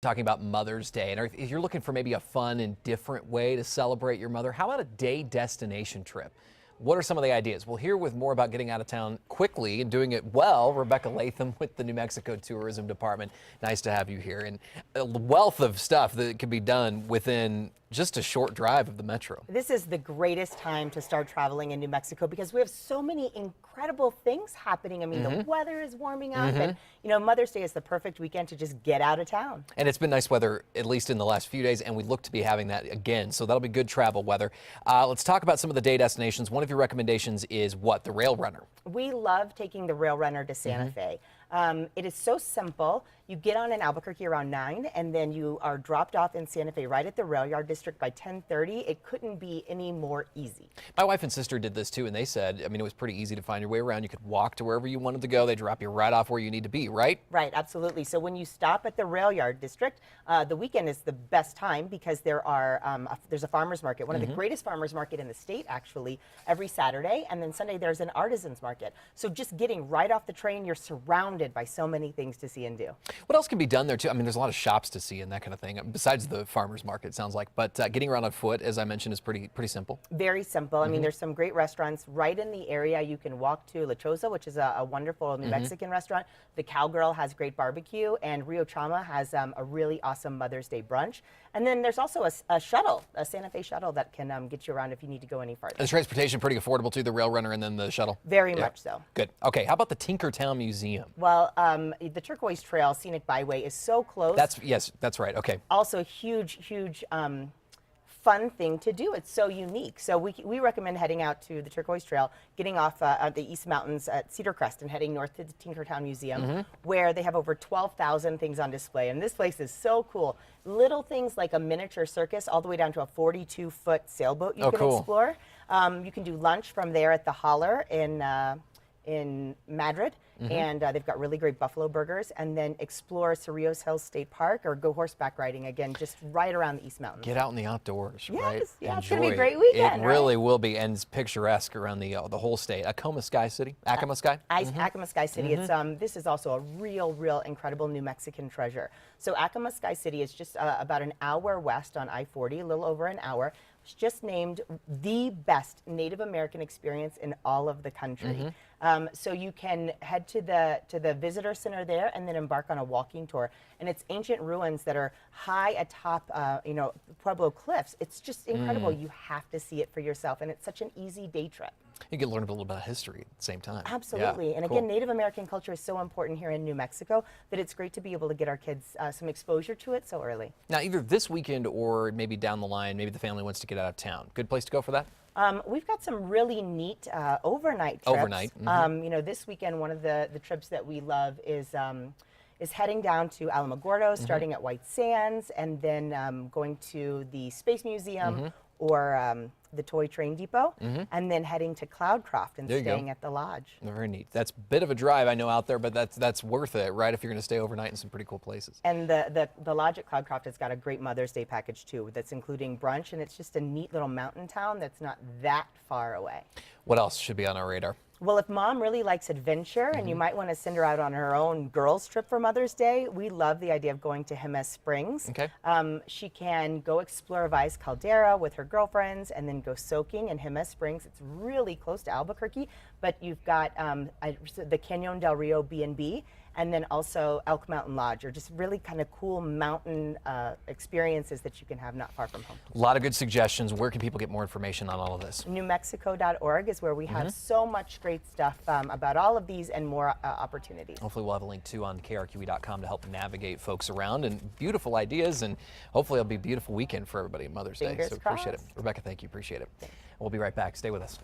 Talking about Mother's Day, and if you're looking for maybe a fun and different way to celebrate your mother, how about a day destination trip? What are some of the ideas? Well, here with more about getting out of town quickly and doing it well, Rebecca Latham with the New Mexico Tourism Department. Nice to have you here. And a wealth of stuff that can be done within just a short drive of the metro. This is the greatest time to start traveling in New Mexico because we have so many incredible things happening. I mean, the weather is warming up, and Mother's Day is the perfect weekend to just get out of town. And it's been nice weather, at least in the last few days, and we look to be having that again. So that'll be good travel weather. Let's talk about some of the day destinations. One of your recommendations is what? The Rail Runner. We love taking the Rail Runner to Santa Fe. It is so simple. You get on in Albuquerque around 9, and then you are dropped off in Santa Fe right at the Rail Yard District by 10:30. It couldn't be any more easy. My wife and sister did this too, and they said, I mean, it was pretty easy to find your way around. You could walk to wherever you wanted to go. They drop you right off where you need to be, right? Right, absolutely. So when you stop at the Rail Yard District, the weekend is the best time because there's a farmer's market, one of the greatest farmer's market in the state, actually, every Saturday. And then Sunday, there's an artisan's market. So just getting right off the train, you're surrounded by so many things to see and do. What else can be done there too? I mean, there's a lot of shops to see and that kind of thing, besides the farmer's market, it sounds like. But getting around on foot, as I mentioned, is pretty simple. Very simple. I mean, there's some great restaurants right in the area. You can walk to La Choza, which is a wonderful New Mexican restaurant. The Cowgirl has great barbecue, and Rio Chama has a really awesome Mother's Day brunch. And then there's also a shuttle, a Santa Fe shuttle that can get you around if you need to go any farther. And the transportation pretty affordable too, the Rail Runner and then the shuttle? Very much so. Good. Okay, how about the Tinkertown Museum? Well, the Turquoise Trail Scenic Byway is so close. Yes, that's right. Okay. Also, huge fun thing to do. It's so unique. So we recommend heading out to the Turquoise Trail, getting off the East Mountains at Cedar Crest and heading north to the Tinkertown Museum, where they have over 12,000 things on display. And this place is so cool. Little things like a miniature circus all the way down to a 42-foot sailboat you can explore. You can do lunch from there at the Holler in Madrid, and they've got really great buffalo burgers, and then explore Cerrillos Hills State Park or go horseback riding again, just right around the East Mountains. Get out in the outdoors, right? Yeah, it's going to be a great weekend, It really will be, and it's picturesque around the whole state. Acoma Sky City? Acoma Sky? Acoma Sky City. It's this is also a real incredible New Mexican treasure. So Acoma Sky City is just about an hour west on I-40, a little over an hour. It's just named the best Native American experience in all of the country. So you can head to the visitor center there and then embark on a walking tour. And it's ancient ruins that are high atop, Pueblo cliffs. It's just incredible. You have to see it for yourself, and it's such an easy day trip. You can learn a little bit about history at the same time. Absolutely. And again, Native American culture is so important here in New Mexico that it's great to be able to get our kids some exposure to it so early. Now, either this weekend or maybe down the line, maybe the family wants to get out of town. Good place to go for that? We've got some really neat overnight trips. Overnight. This weekend, one of the trips that we love is heading down to Alamogordo, starting at White Sands, and then going to the Space Museum or the Toy Train Depot, and then heading to Cloudcroft and staying at the lodge. Very neat. That's a bit of a drive, I know, out there, but that's worth it, right, if you're going to stay overnight in some pretty cool places. And the lodge at Cloudcroft has got a great Mother's Day package, too, that's including brunch, and it's just a neat little mountain town that's not that far away. What else should be on our radar? Well, if mom really likes adventure and you might want to send her out on her own girls trip for Mother's Day, we love the idea of going to Jemez Springs. Okay. She can go explore Vice Caldera with her girlfriends and then go soaking in Jemez Springs. It's really close to Albuquerque, but you've got the Cañon del Rio B&B and then also Elk Mountain Lodge, or just really kind of cool mountain experiences that you can have not far from home. A lot of good suggestions. Where can people get more information on all of this? NewMexico.org is where we have so much great stuff about all of these and more opportunities. Hopefully we'll have a link too on KRQE.com to help navigate folks around, and beautiful ideas, and hopefully it'll be a beautiful weekend for everybody at Mother's Day. So Fingers crossed. Appreciate it. Rebecca, thank you. Appreciate it. Thanks. We'll be right back. Stay with us.